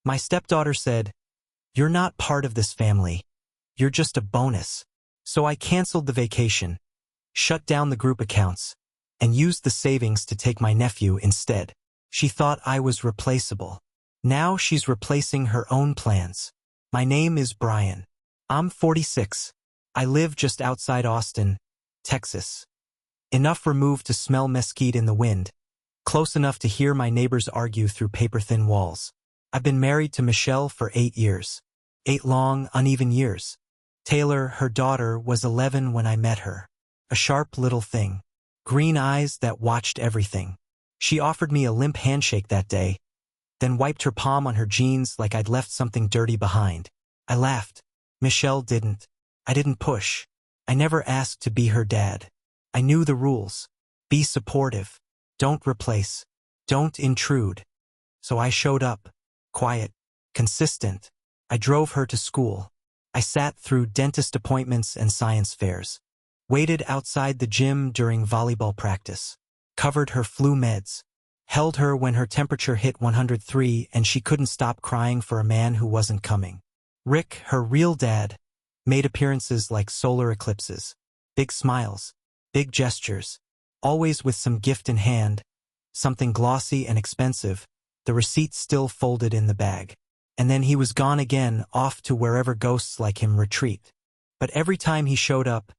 My stepdaughter said, "You're not part of this family. You're just a bonus." So I canceled the vacation, shut down the group accounts, and used the savings to take my nephew instead. She thought I was replaceable. Now she's replacing her own plans. My name is Brian. I'm 46. I live just outside Austin, Texas. Enough removed to smell mesquite in the wind, close enough to hear my neighbors argue through paper-thin walls. I've been married to Michelle for 8 years. 8 long, uneven years. Taylor, her daughter, was 11 when I met her. A sharp little thing. Green eyes that watched everything. She offered me a limp handshake that day, then wiped her palm on her jeans like I'd left something dirty behind. I laughed. Michelle didn't. I didn't push. I never asked to be her dad. I knew the rules. Be supportive. Don't replace. Don't intrude. So I showed up. Quiet. Consistent. I drove her to school. I sat through dentist appointments and science fairs. Waited outside the gym during volleyball practice. Covered her flu meds. Held her when her temperature hit 103 and she couldn't stop crying for a man who wasn't coming. Rick, her real dad, made appearances like solar eclipses. Big smiles. Big gestures. Always with some gift in hand. Something glossy and expensive. The receipt still folded in the bag. And then he was gone again, off to wherever ghosts like him retreat. But every time he showed up,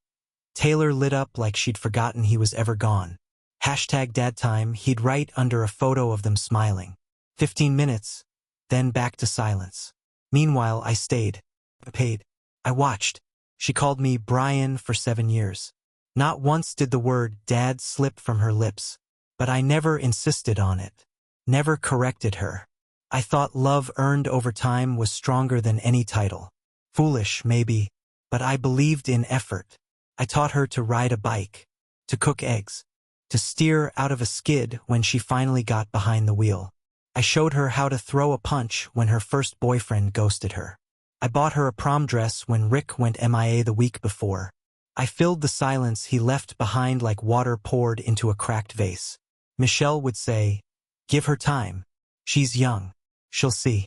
Taylor lit up like she'd forgotten he was ever gone. #DadTime, he'd write under a photo of them smiling. 15 minutes, then back to silence. Meanwhile, I stayed. I paid. I watched. She called me Brian for 7 years. Not once did the word dad slip from her lips. But I never insisted on it. Never corrected her. I thought love earned over time was stronger than any title. Foolish, maybe, but I believed in effort. I taught her to ride a bike, to cook eggs, to steer out of a skid when she finally got behind the wheel. I showed her how to throw a punch when her first boyfriend ghosted her. I bought her a prom dress when Rick went MIA the week before. I filled the silence he left behind like water poured into a cracked vase. Michelle would say, "Give her time. She's young. She'll see."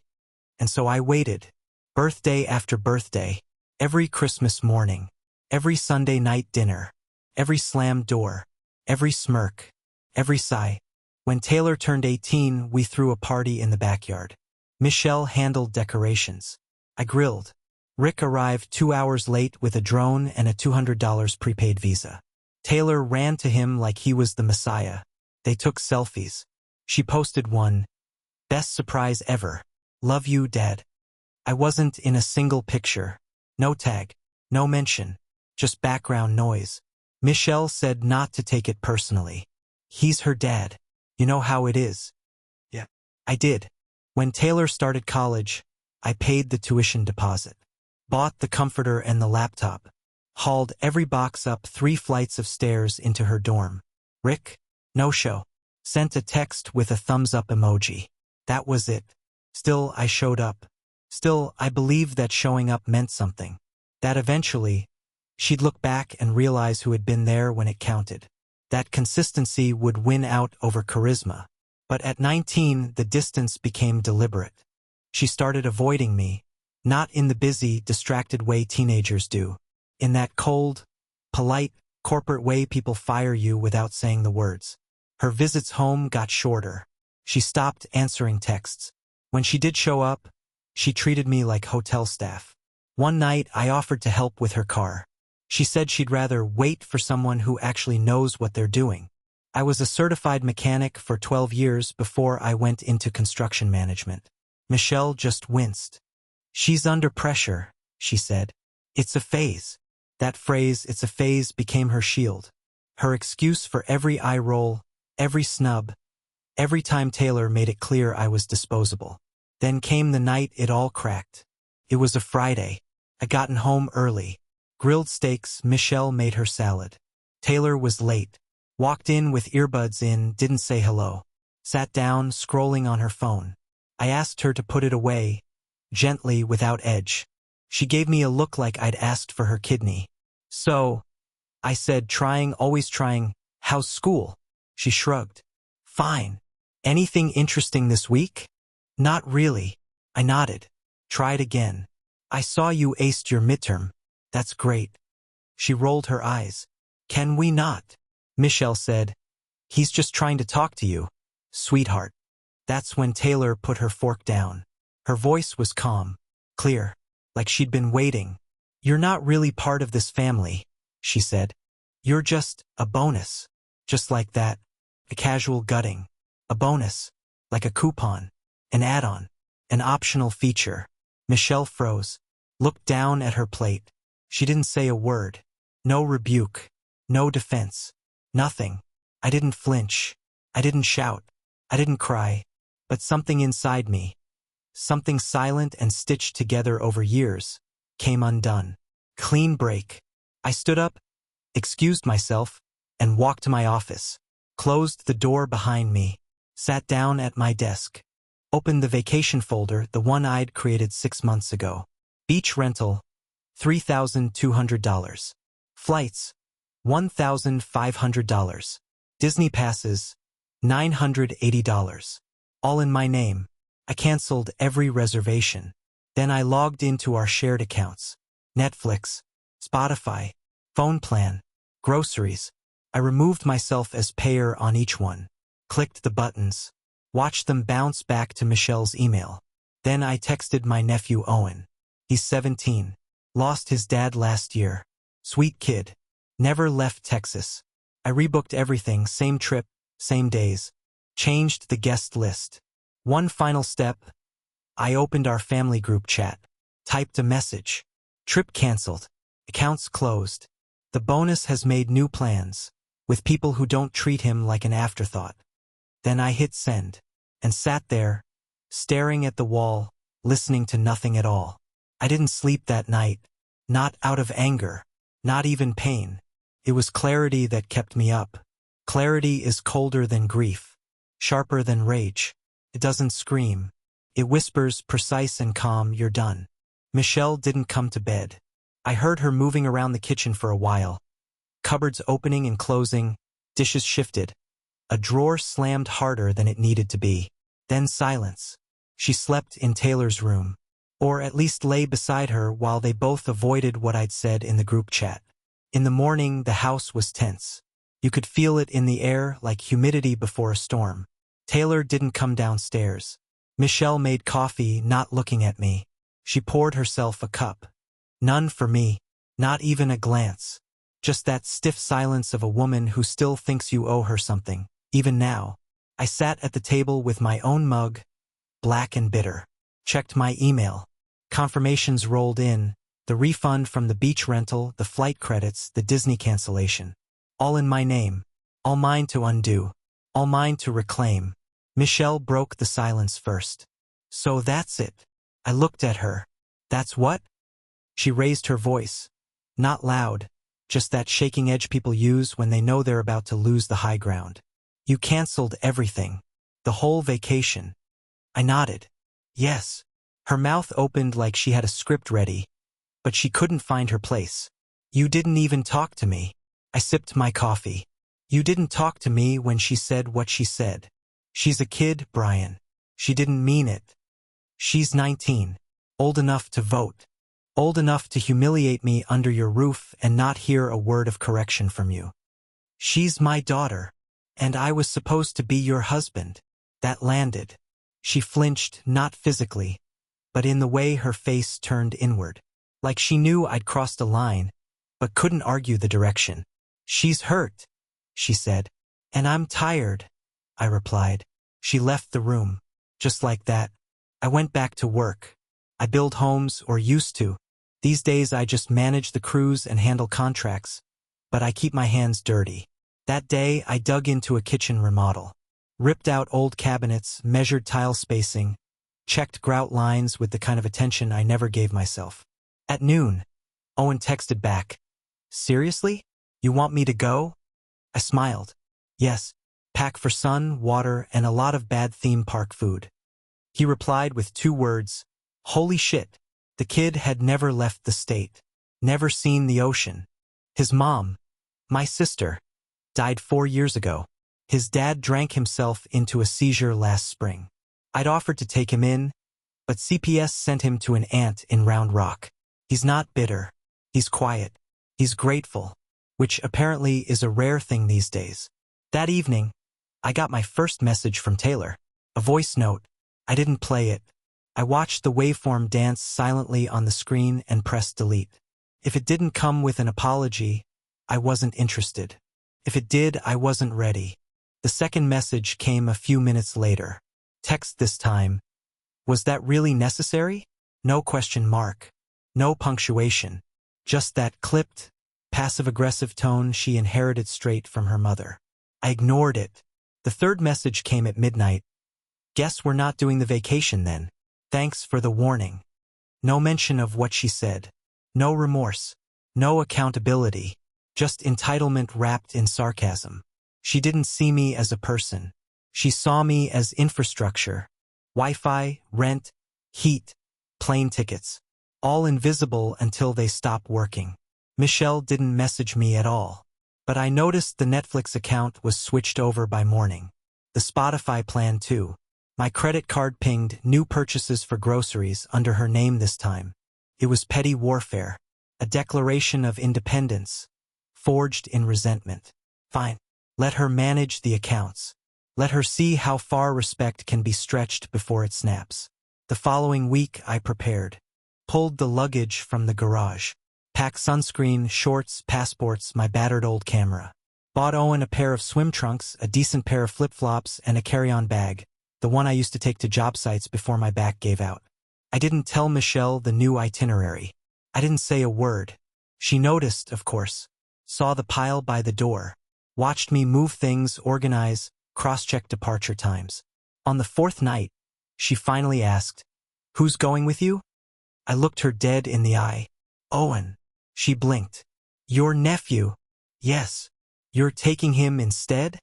And so I waited. Birthday after birthday. Every Christmas morning. Every Sunday night dinner. Every slammed door. Every smirk. Every sigh. When Taylor turned 18, we threw a party in the backyard. Michelle handled decorations. I grilled. Rick arrived 2 hours late with a drone and a $200 prepaid visa. Taylor ran to him like he was the Messiah. They took selfies. She posted one. "Best surprise ever. Love you, Dad." I wasn't in a single picture. No tag. No mention. Just background noise. Michelle said not to take it personally. He's her dad. You know how it is. Yeah. I did. When Taylor started college, I paid the tuition deposit. Bought the comforter and the laptop. Hauled every box up 3 flights of stairs into her dorm. Rick? No show. Sent a text with a thumbs-up emoji. That was it. Still, I showed up. Still, I believed that showing up meant something. That eventually, she'd look back and realize who had been there when it counted. That consistency would win out over charisma. But at 19, the distance became deliberate. She started avoiding me, not in the busy, distracted way teenagers do. In that cold, polite, corporate way people fire you without saying the words. Her visits home got shorter. She stopped answering texts. When she did show up, she treated me like hotel staff. One night, I offered to help with her car. She said she'd rather wait for someone who actually knows what they're doing. I was a certified mechanic for 12 years before I went into construction management. Michelle just winced. "She's under pressure," she said. "It's a phase." That phrase, "it's a phase," became her shield. Her excuse for every eye roll, every snub, every time Taylor made it clear I was disposable. Then came the night it all cracked. It was a Friday. I'd gotten home early. Grilled steaks, Michelle made her salad. Taylor was late. Walked in with earbuds in, didn't say hello. Sat down, scrolling on her phone. I asked her to put it away, gently, without edge. She gave me a look like I'd asked for her kidney. "So," I said, always trying, "how's school?" She shrugged. "Fine. Anything interesting this week?" "Not really. I nodded. Try it again. I saw you aced your midterm. That's great. She rolled her eyes. Can we not? Michelle said. He's just trying to talk to you, sweetheart. That's when Taylor put her fork down. Her voice was calm, clear, like she'd been waiting. You're not really part of this family, she said. You're just a bonus. Just like that. A casual gutting. A bonus. Like a coupon. An add-on. An optional feature. Michelle froze. Looked down at her plate. She didn't say a word. No rebuke. No defense. Nothing. I didn't flinch. I didn't shout. I didn't cry. But something inside me, something silent and stitched together over years, came undone. Clean break. I stood up, excused myself, and walked to my office, closed the door behind me, sat down at my desk, opened the vacation folder, the one I'd created 6 months ago. Beach rental, $3,200. Flights, $1,500. Disney passes, $980. All in my name. I canceled every reservation. Then I logged into our shared accounts. Netflix, Spotify, phone plan, groceries. I removed myself as payer on each one. Clicked the buttons. Watched them bounce back to Michelle's email. Then I texted my nephew Owen. He's 17. Lost his dad last year. Sweet kid. Never left Texas. I rebooked everything, same trip, same days. Changed the guest list. One final step. I opened our family group chat. Typed a message. Trip canceled. Accounts closed. The bonus has made new plans, with people who don't treat him like an afterthought. Then I hit send, and sat there, staring at the wall, listening to nothing at all. I didn't sleep that night. Not out of anger. Not even pain. It was clarity that kept me up. Clarity is colder than grief. Sharper than rage. It doesn't scream. It whispers, precise and calm, you're done. Michelle didn't come to bed. I heard her moving around the kitchen for a while. Cupboards opening and closing, dishes shifted. A drawer slammed harder than it needed to be. Then silence. She slept in Taylor's room. Or at least lay beside her while they both avoided what I'd said in the group chat. In the morning, the house was tense. You could feel it in the air like humidity before a storm. Taylor didn't come downstairs. Michelle made coffee, not looking at me. She poured herself a cup. None for me. Not even a glance. Just that stiff silence of a woman who still thinks you owe her something, even now. I sat at the table with my own mug, black and bitter. Checked my email. Confirmations rolled in. The refund from the beach rental, the flight credits, the Disney cancellation. All in my name. All mine to undo. All mine to reclaim. Michelle broke the silence first. So that's it. I looked at her. That's what? She raised her voice. Not loud. Just that shaking edge people use when they know they're about to lose the high ground. You canceled everything. The whole vacation. I nodded. Yes. Her mouth opened like she had a script ready, but she couldn't find her place. You didn't even talk to me. I sipped my coffee. You didn't talk to me when she said what she said. She's a kid, Brian. She didn't mean it. She's 19. Old enough to vote. Old enough to humiliate me under your roof and not hear a word of correction from you. She's my daughter. And I was supposed to be your husband. That landed. She flinched, not physically, but in the way her face turned inward. Like she knew I'd crossed a line, but couldn't argue the direction. She's hurt, she said. And I'm tired, I replied. She left the room. Just like that. I went back to work. I build homes, or used to. These days I just manage the crews and handle contracts. But I keep my hands dirty. That day I dug into a kitchen remodel. Ripped out old cabinets, measured tile spacing, checked grout lines with the kind of attention I never gave myself. At noon, Owen texted back. Seriously? You want me to go? I smiled. Yes. Pack for sun, water, and a lot of bad theme park food. He replied with 2 words. Holy shit. The kid had never left the state. Never seen the ocean. His mom, my sister, died 4 years ago. His dad drank himself into a seizure last spring. I'd offered to take him in, but CPS sent him to an aunt in Round Rock. He's not bitter. He's quiet. He's grateful, which apparently is a rare thing these days. That evening, I got my first message from Taylor. A voice note. I didn't play it. I watched the waveform dance silently on the screen and pressed delete. If it didn't come with an apology, I wasn't interested. If it did, I wasn't ready. The second message came a few minutes later. Text this time. Was that really necessary? No question mark. No punctuation. Just that clipped, passive-aggressive tone she inherited straight from her mother. I ignored it. The third message came at midnight. Guess we're not doing the vacation then. Thanks for the warning. No mention of what she said. No remorse. No accountability. Just entitlement wrapped in sarcasm. She didn't see me as a person. She saw me as infrastructure. Wi-Fi, rent, heat, plane tickets. All invisible until they stop working. Michelle didn't message me at all. But I noticed the Netflix account was switched over by morning. The Spotify plan too. My credit card pinged new purchases for groceries under her name this time. It was petty warfare. A declaration of independence. Forged in resentment. Fine. Let her manage the accounts. Let her see how far respect can be stretched before it snaps. The following week I prepared. Pulled the luggage from the garage. Packed sunscreen, shorts, passports, my battered old camera. Bought Owen a pair of swim trunks, a decent pair of flip-flops, and a carry-on bag, the one I used to take to job sites before my back gave out. I didn't tell Michelle the new itinerary. I didn't say a word. She noticed, of course. Saw the pile by the door. Watched me move things, organize, cross-check departure times. On the fourth night, she finally asked, "Who's going with you?" I looked her dead in the eye. "Owen." She blinked. "Your nephew?" "Yes." "You're taking him instead?"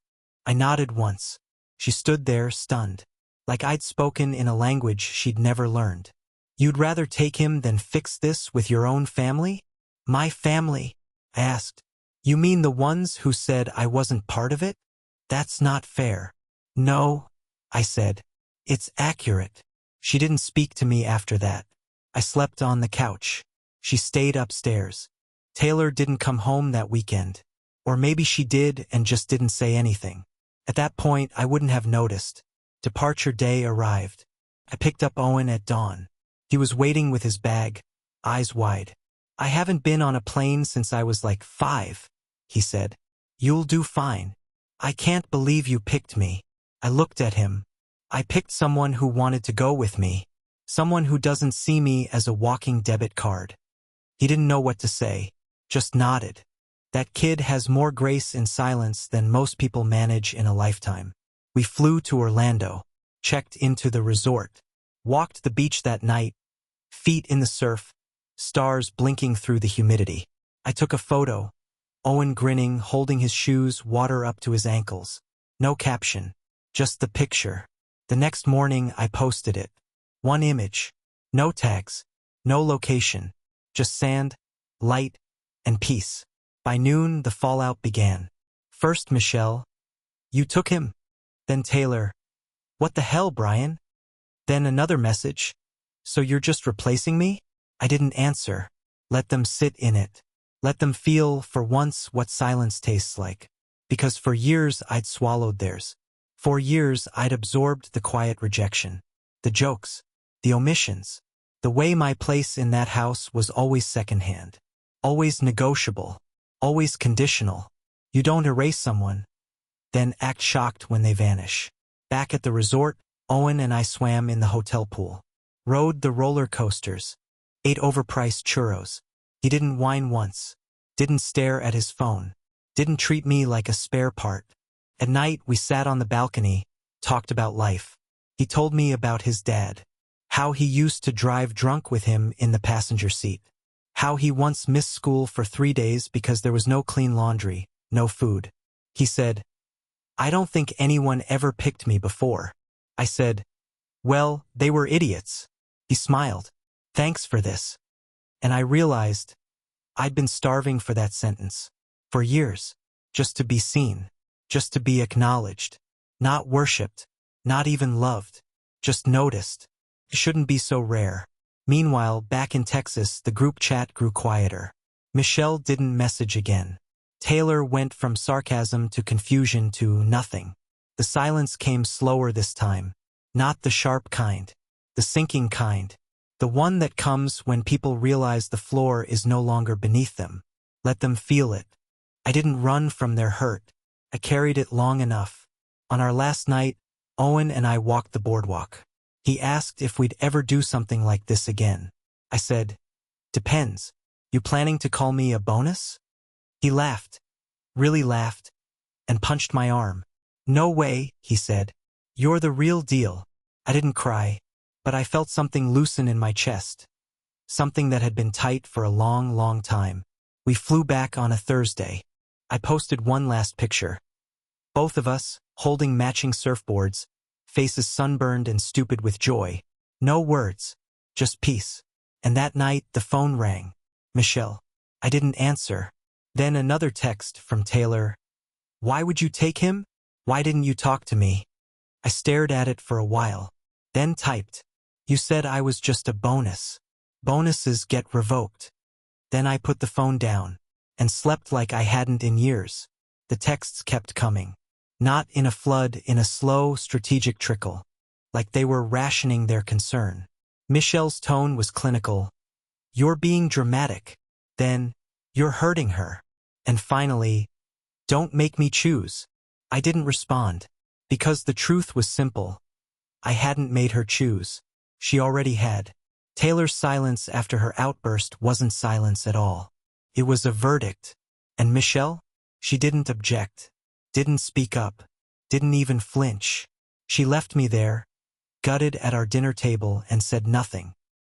I nodded once. She stood there, stunned, like I'd spoken in a language she'd never learned. "You'd rather take him than fix this with your own family?" "My family?" I asked. "You mean the ones who said I wasn't part of it?" "That's not fair." "No," I said. "It's accurate." She didn't speak to me after that. I slept on the couch. She stayed upstairs. Taylor didn't come home that weekend. Or maybe she did and just didn't say anything. At that point, I wouldn't have noticed. Departure day arrived. I picked up Owen at dawn. He was waiting with his bag, eyes wide. "I haven't been on a plane since I was like 5, he said. "You'll do fine." "I can't believe you picked me." I looked at him. I picked someone who wanted to go with me. Someone who doesn't see me as a walking debit card. He didn't know what to say, just nodded. That kid has more grace in silence than most people manage in a lifetime. We flew to Orlando, checked into the resort, walked the beach that night, feet in the surf, stars blinking through the humidity. I took a photo, Owen grinning, holding his shoes, water up to his ankles. No caption, just the picture. The next morning I posted it. One image, no tags, no location, just sand, light, and peace. By noon, the fallout began. First Michelle, "You took him." Then Taylor, "What the hell, Brian?" Then another message, "So you're just replacing me?" I didn't answer. Let them sit in it. Let them feel, for once, what silence tastes like. Because for years I'd swallowed theirs. For years I'd absorbed the quiet rejection. The jokes. The omissions. The way my place in that house was always secondhand. Always negotiable. Always conditional. You don't erase someone, then act shocked when they vanish. Back at the resort, Owen and I swam in the hotel pool. Rode the roller coasters. Ate overpriced churros. He didn't whine once. Didn't stare at his phone. Didn't treat me like a spare part. At night, we sat on the balcony, talked about life. He told me about his dad. How he used to drive drunk with him in the passenger seat. How he once missed school for 3 days because there was no clean laundry, no food. He said, "I don't think anyone ever picked me before." I said, "Well, they were idiots." He smiled. "Thanks for this." And I realized I'd been starving for that sentence. For years. Just to be seen. Just to be acknowledged. Not worshipped. Not even loved. Just noticed. It shouldn't be so rare. Meanwhile, back in Texas, the group chat grew quieter. Michelle didn't message again. Taylor went from sarcasm to confusion to nothing. The silence came slower this time. Not the sharp kind. The sinking kind. The one that comes when people realize the floor is no longer beneath them. Let them feel it. I didn't run from their hurt. I carried it long enough. On our last night, Owen and I walked the boardwalk. He asked if we'd ever do something like this again. I said, "Depends. You planning to call me a bonus?" He laughed, really laughed, and punched my arm. "No way," he said. "You're the real deal." I didn't cry, but I felt something loosen in my chest. Something that had been tight for a long, long time. We flew back on a Thursday. I posted one last picture. Both of us, holding matching surfboards, faces sunburned and stupid with joy. No words, just peace. And that night, the phone rang. Michelle. I didn't answer. Then another text from Taylor. "Why would you take him? Why didn't you talk to me?" I stared at it for a while. Then typed, "You said I was just a bonus. Bonuses get revoked." Then I put the phone down and slept like I hadn't in years. The texts kept coming. Not in a flood, in a slow, strategic trickle. Like they were rationing their concern. Michelle's tone was clinical. "You're being dramatic." Then, "You're hurting her." And finally, "Don't make me choose." I didn't respond. Because the truth was simple. I hadn't made her choose. She already had. Taylor's silence after her outburst wasn't silence at all. It was a verdict. And Michelle? She didn't object. Didn't speak up. Didn't even flinch. She left me there, gutted at our dinner table, and said nothing.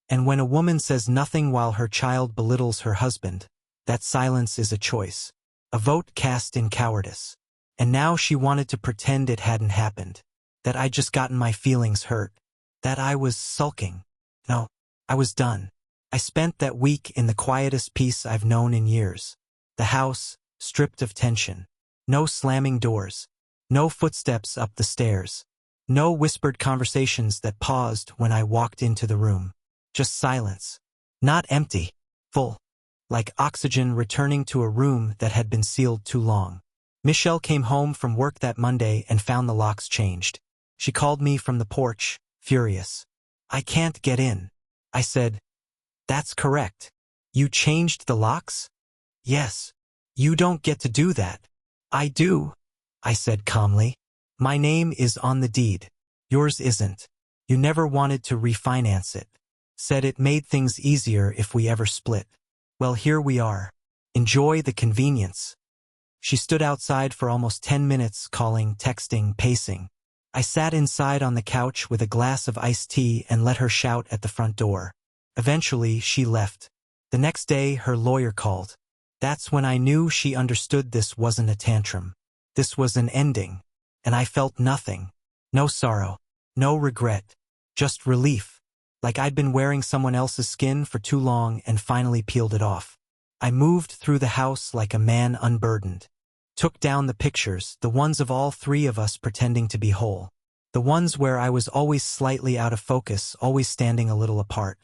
And when a woman says nothing while her child belittles her husband, that silence is a choice. A vote cast in cowardice. And now she wanted to pretend it hadn't happened. That I'd just gotten my feelings hurt. That I was sulking. No, I was done. I spent that week in the quietest peace I've known in years. The house, stripped of tension. No slamming doors. No footsteps up the stairs. No whispered conversations that paused when I walked into the room. Just silence. Not empty. Full. Like oxygen returning to a room that had been sealed too long. Michelle came home from work that Monday and found the locks changed. She called me from the porch, furious. "I can't get in." I said, "That's correct. You changed the locks?" "Yes. You don't get to do that." "I do," I said calmly. "My name is on the deed. Yours isn't. You never wanted to refinance it. Said it made things easier if we ever split. Well, here we are. Enjoy the convenience." She stood outside for almost 10 minutes, calling, texting, pacing. I sat inside on the couch with a glass of iced tea and let her shout at the front door. Eventually, she left. The next day, her lawyer called. That's when I knew she understood this wasn't a tantrum. This was an ending. And I felt nothing. No sorrow. No regret. Just relief. Like I'd been wearing someone else's skin for too long and finally peeled it off. I moved through the house like a man unburdened. Took down the pictures, the ones of all three of us pretending to be whole. The ones where I was always slightly out of focus, always standing a little apart.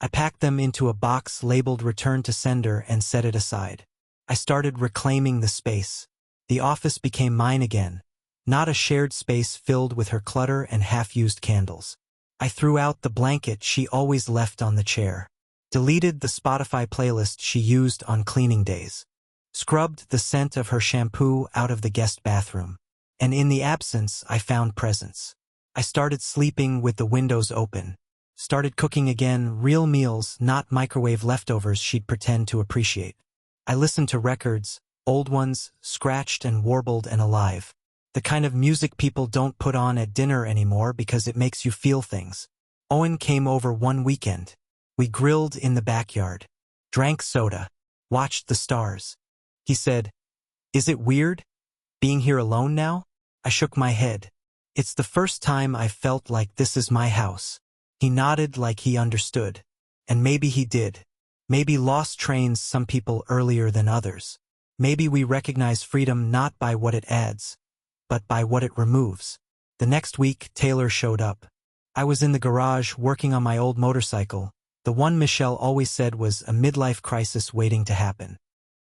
I packed them into a box labeled Return to Sender and set it aside. I started reclaiming the space. The office became mine again, not a shared space filled with her clutter and half-used candles. I threw out the blanket she always left on the chair. Deleted the Spotify playlist she used on cleaning days. Scrubbed the scent of her shampoo out of the guest bathroom. And in the absence, I found presence. I started sleeping with the windows open. Started cooking again, real meals, not microwave leftovers she'd pretend to appreciate. I listened to records, old ones, scratched and warbled and alive. The kind of music people don't put on at dinner anymore because it makes you feel things. Owen came over one weekend. We grilled in the backyard. Drank soda. Watched the stars. He said, "Is it weird? Being here alone now?" I shook my head. "It's the first time I've felt like this is my house." He nodded like he understood. And maybe he did. Maybe loss trains some people earlier than others. Maybe we recognize freedom not by what it adds, but by what it removes. The next week, Taylor showed up. I was in the garage working on my old motorcycle, the one Michelle always said was a midlife crisis waiting to happen.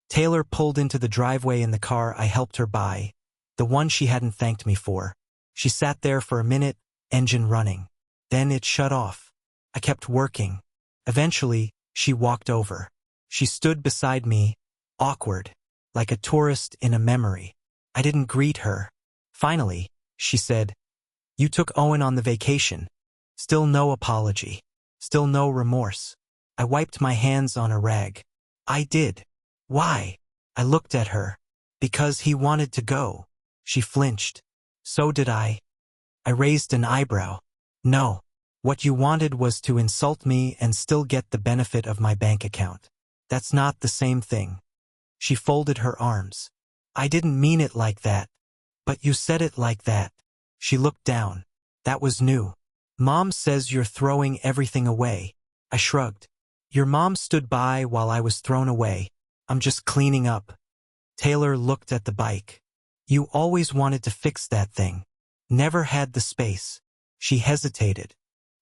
Taylor pulled into the driveway in the car I helped her buy, the one she hadn't thanked me for. She sat there for a minute, engine running. Then it shut off. I kept working. Eventually, she walked over. She stood beside me, awkward, like a tourist in a memory. I didn't greet her. Finally, she said, "You took Owen on the vacation." Still no apology. Still no remorse. I wiped my hands on a rag. I did. Why? I looked at her. Because he wanted to go. She flinched. So did I. I raised an eyebrow. No. What you wanted was to insult me and still get the benefit of my bank account. That's not the same thing. She folded her arms. I didn't mean it like that. But you said it like that. She looked down. That was new. Mom says you're throwing everything away. I shrugged. Your mom stood by while I was thrown away. I'm just cleaning up. Taylor looked at the bike. You always wanted to fix that thing. Never had the space. She hesitated.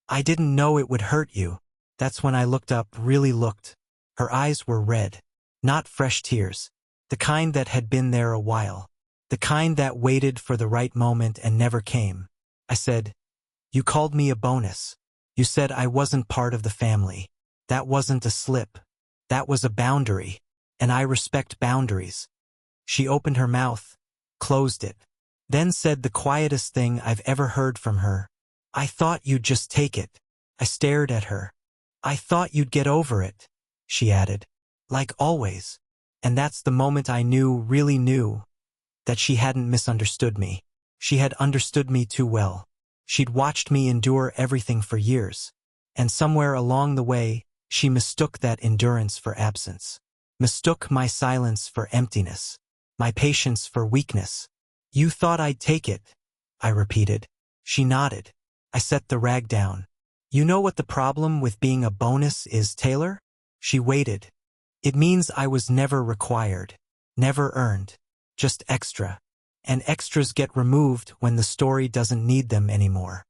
I didn't know it would hurt you. That's when I looked up, really looked. Her eyes were red. Not fresh tears. The kind that had been there a while. The kind that waited for the right moment and never came. I said, "You called me a bonus. You said I wasn't part of the family. That wasn't a slip. That was a boundary. And I respect boundaries." She opened her mouth, closed it, then said the quietest thing I've ever heard from her. "I thought you'd just take it." I stared at her. "I thought you'd get over it," she added. Like always. And that's the moment I knew, really knew, that she hadn't misunderstood me. She had understood me too well. She'd watched me endure everything for years. And somewhere along the way, she mistook that endurance for absence. Mistook my silence for emptiness. My patience for weakness. "You thought I'd take it," I repeated. She nodded. I set the rag down. "You know what the problem with being a bonus is, Taylor?" She waited. "It means I was never required. Never earned. Just extra. And extras get removed when the story doesn't need them anymore."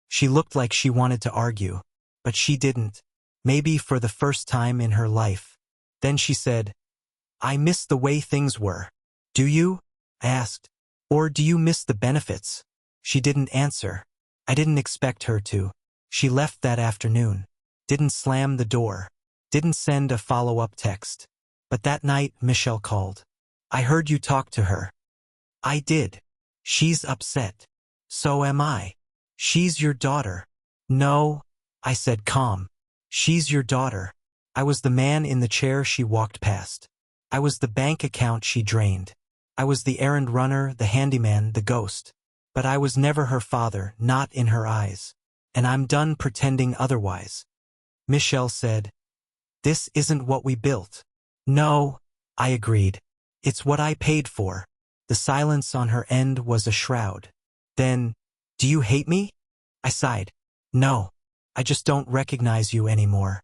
She looked like she wanted to argue, but she didn't. Maybe for the first time in her life. Then she said, "I miss the way things were." "Do you?" I asked. "Or do you miss the benefits?" She didn't answer. I didn't expect her to. She left that afternoon. Didn't slam the door. Didn't send a follow-up text. But that night, Michelle called. "I heard you talk to her." I did. "She's upset." "So am I." "She's your daughter." "No," I said calm. "She's your daughter." I was the man in the chair she walked past. I was the bank account she drained. I was the errand runner, the handyman, the ghost. But I was never her father, not in her eyes. And I'm done pretending otherwise. Michelle said, "This isn't what we built." "No," I agreed. "It's what I paid for." The silence on her end was a shroud. Then, "Do you hate me?" I sighed. "No. I just don't recognize you anymore."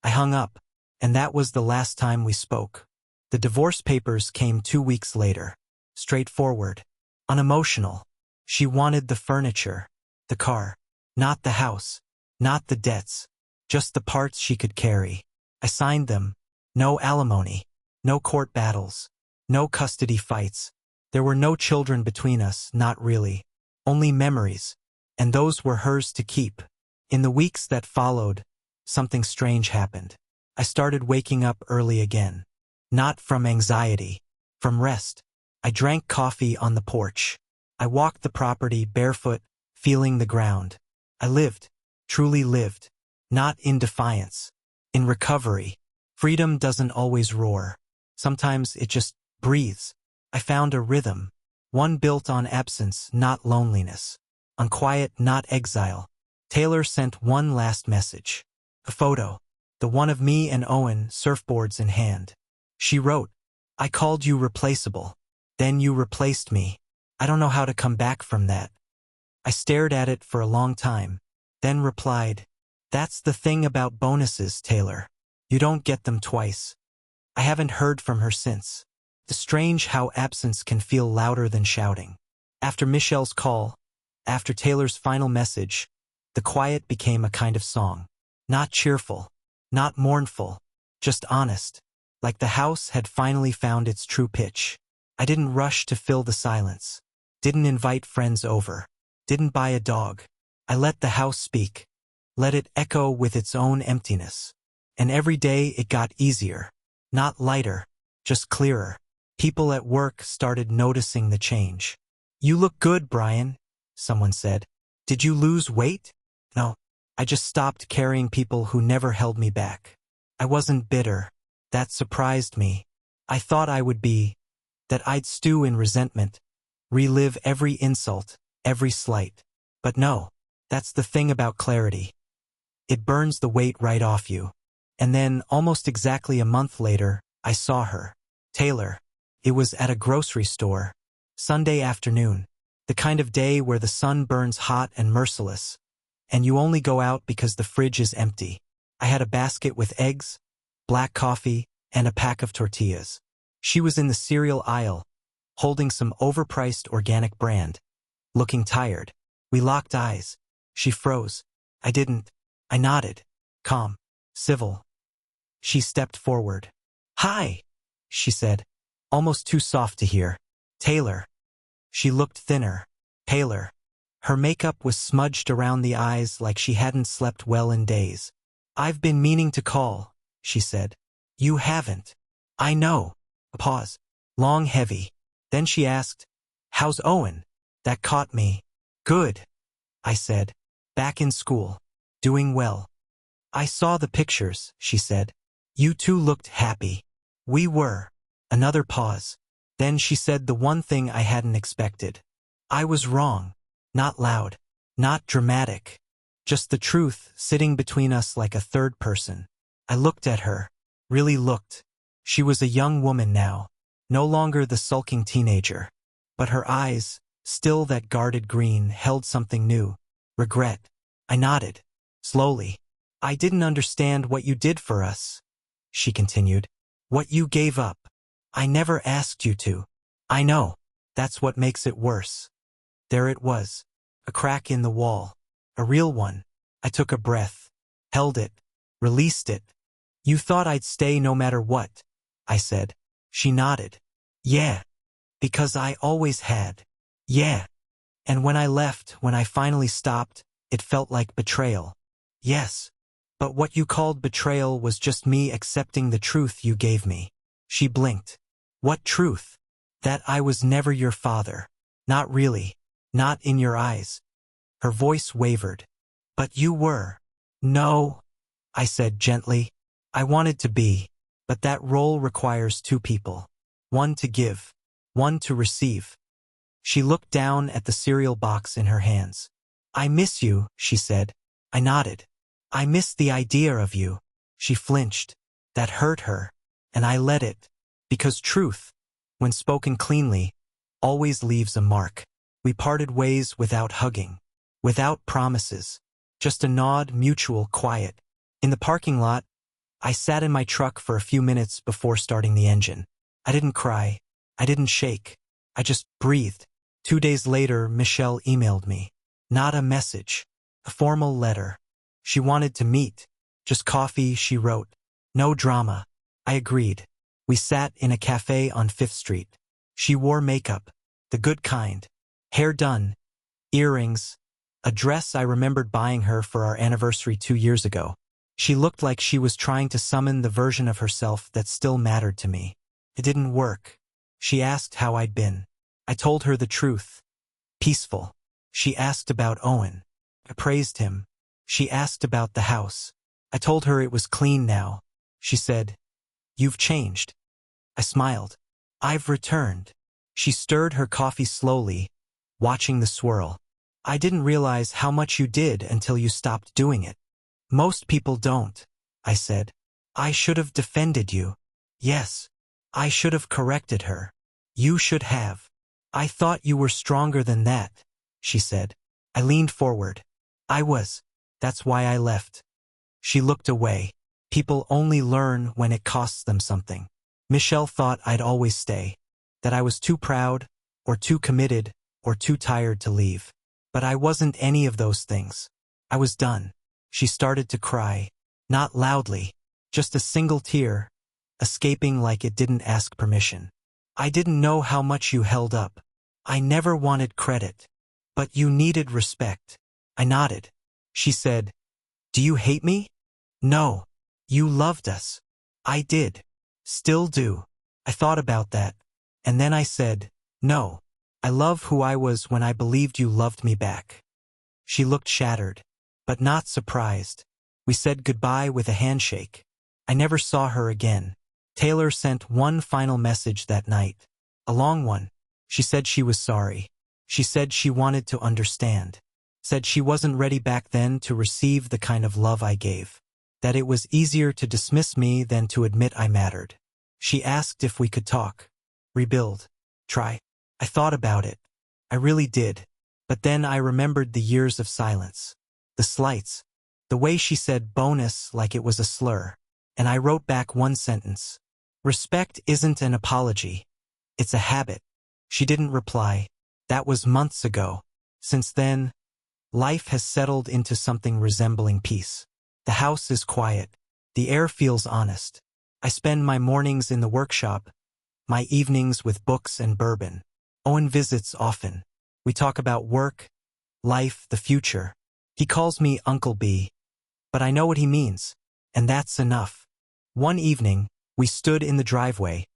I hung up, and that was the last time we spoke. The divorce papers came 2 weeks later. Straightforward. Unemotional. She wanted the furniture. The car. Not the house. Not the debts. Just the parts she could carry. I signed them. No alimony. No court battles. No custody fights. There were no children between us, not really. Only memories. And those were hers to keep. In the weeks that followed, something strange happened. I started waking up early again. Not from anxiety. From rest. I drank coffee on the porch. I walked the property barefoot, feeling the ground. I lived. Truly lived. Not in defiance. In recovery. Freedom doesn't always roar. Sometimes it just breathes. I found a rhythm. One built on absence, not loneliness. On quiet, not exile. Taylor sent one last message. A photo. The one of me and Owen, surfboards in hand. She wrote, "I called you replaceable. Then you replaced me. I don't know how to come back from that." I stared at it for a long time, then replied, "That's the thing about bonuses, Taylor. You don't get them twice." I haven't heard from her since. It's strange how absence can feel louder than shouting. After Michelle's call, after Taylor's final message, The quiet became a kind of song. Not cheerful, not mournful, just honest, like the house had finally found its true pitch. I didn't rush to fill the silence, didn't invite friends over, didn't buy a dog. I let the house speak, let it echo with its own emptiness. And every day it got easier, not lighter, just clearer. People at work started noticing the change. "You look good, Brian," someone said. "Did you lose weight?" No, I just stopped carrying people who never held me back. I wasn't bitter. That surprised me. I thought I would be, that I'd stew in resentment, relive every insult, every slight. But no, that's the thing about clarity. It burns the weight right off you. And then, almost exactly a month later, I saw her. Taylor. It was at a grocery store. Sunday afternoon. The kind of day where the sun burns hot and merciless, and you only go out because the fridge is empty. I had a basket with eggs, black coffee, and a pack of tortillas. She was in the cereal aisle, holding some overpriced organic brand, looking tired. We locked eyes. She froze. I didn't. I nodded. Calm. Civil. She stepped forward. "Hi," she said, almost too soft to hear. "Taylor." She looked thinner, paler. Her makeup was smudged around the eyes like she hadn't slept well in days. "I've been meaning to call," she said. "You haven't." "I know." A pause. Long, heavy. Then she asked, "How's Owen?" That caught me. "Good," I said. "Back in school. Doing well." "I saw the pictures," she said. "You two looked happy." "We were." Another pause. Then she said the one thing I hadn't expected. "I was wrong." Not loud. Not dramatic. Just the truth sitting between us like a third person. I looked at her. Really looked. She was a young woman now. No longer the sulking teenager. But her eyes, still that guarded green, held something new. Regret. I nodded. Slowly. "I didn't understand what you did for us," she continued. "What you gave up. I never asked you to." "I know. That's what makes it worse." There it was. A crack in the wall. A real one. I took a breath. Held it. Released it. "You thought I'd stay no matter what," I said. She nodded. "Yeah. Because I always had." "Yeah. And when I left, when I finally stopped, it felt like betrayal." "Yes. But what you called betrayal was just me accepting the truth you gave me." She blinked. "What truth?" "That I was never your father." "Not really. Not in your eyes." Her voice wavered. "But you were." "No," I said gently. "I wanted to be. But that role requires two people. One to give. One to receive." She looked down at the cereal box in her hands. "I miss you," she said. I nodded. "I miss the idea of you." She flinched. That hurt her. And I let it. Because truth, when spoken cleanly, always leaves a mark. We parted ways without hugging. Without promises. Just a nod, mutual, quiet. In the parking lot, I sat in my truck for a few minutes before starting the engine. I didn't cry. I didn't shake. I just breathed. 2 days later, Michelle emailed me. Not a message. A formal letter. She wanted to meet. Just coffee, she wrote. No drama. I agreed. We sat in a cafe on 5th Street. She wore makeup. The good kind. Hair done. Earrings. A dress I remembered buying her for our anniversary 2 years ago. She looked like she was trying to summon the version of herself that still mattered to me. It didn't work. She asked how I'd been. I told her the truth. Peaceful. She asked about Owen. I praised him. She asked about the house. I told her it was clean now. She said, "You've changed." I smiled. "I've returned." She stirred her coffee slowly, watching the swirl. "I didn't realize how much you did until you stopped doing it." "Most people don't," I said. "I should have defended you." "Yes. I should have corrected her." "You should have." "I thought you were stronger than that," she said. I leaned forward. "I was. That's why I left." She looked away. People only learn when it costs them something. Michelle thought I'd always stay, that I was too proud, or too committed, or too tired to leave. But I wasn't any of those things. I was done. She started to cry. Not loudly. Just a single tear, escaping like it didn't ask permission. I didn't know how much you held up. I never wanted credit. But you needed respect. I nodded. She said, "Do you hate me?" "No. You loved us." "I did. Still do." I thought about that. And then I said, "No. I love who I was when I believed you loved me back." She looked shattered, but not surprised. We said goodbye with a handshake. I never saw her again. Taylor sent one final message that night. A long one. She said she was sorry. She said she wanted to understand. Said she wasn't ready back then to receive the kind of love I gave. That it was easier to dismiss me than to admit I mattered. She asked if we could talk. Rebuild. Try. I thought about it. I really did. But then I remembered the years of silence. The slights. The way she said bonus like it was a slur. And I wrote back one sentence. Respect isn't an apology. It's a habit. She didn't reply. That was months ago. Since then, life has settled into something resembling peace. The house is quiet. The air feels honest. I spend my mornings in the workshop, my evenings with books and bourbon. Owen visits often. We talk about work, life, the future. He calls me Uncle B. But I know what he means, and that's enough. One evening, we stood in the driveway,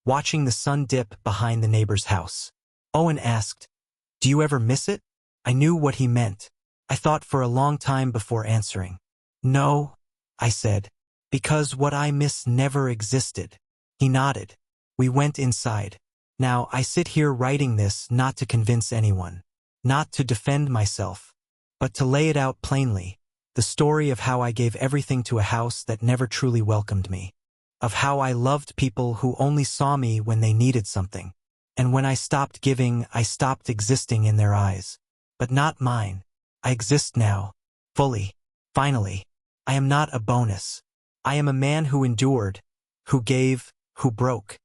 watching the sun dip behind the neighbor's house. Owen asked, "Do you ever miss it?" I knew what he meant. I thought for a long time before answering. "No," I said, "because what I miss never existed." He nodded. We went inside. Now I sit here writing this not to convince anyone, not to defend myself, but to lay it out plainly. The story of how I gave everything to a house that never truly welcomed me. Of how I loved people who only saw me when they needed something. And when I stopped giving, I stopped existing in their eyes. But not mine. I exist now. Fully. Finally. I am not a bonus. I am a man who endured, who gave, who broke,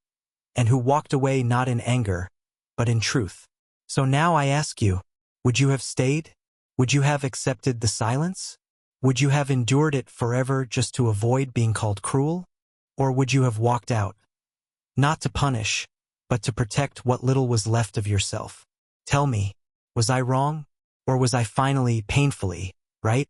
and who walked away not in anger, but in truth. So now I ask you, would you have stayed? Would you have accepted the silence? Would you have endured it forever just to avoid being called cruel? Or would you have walked out? Not to punish, but to protect what little was left of yourself. Tell me, was I wrong? Or was I finally, painfully, right?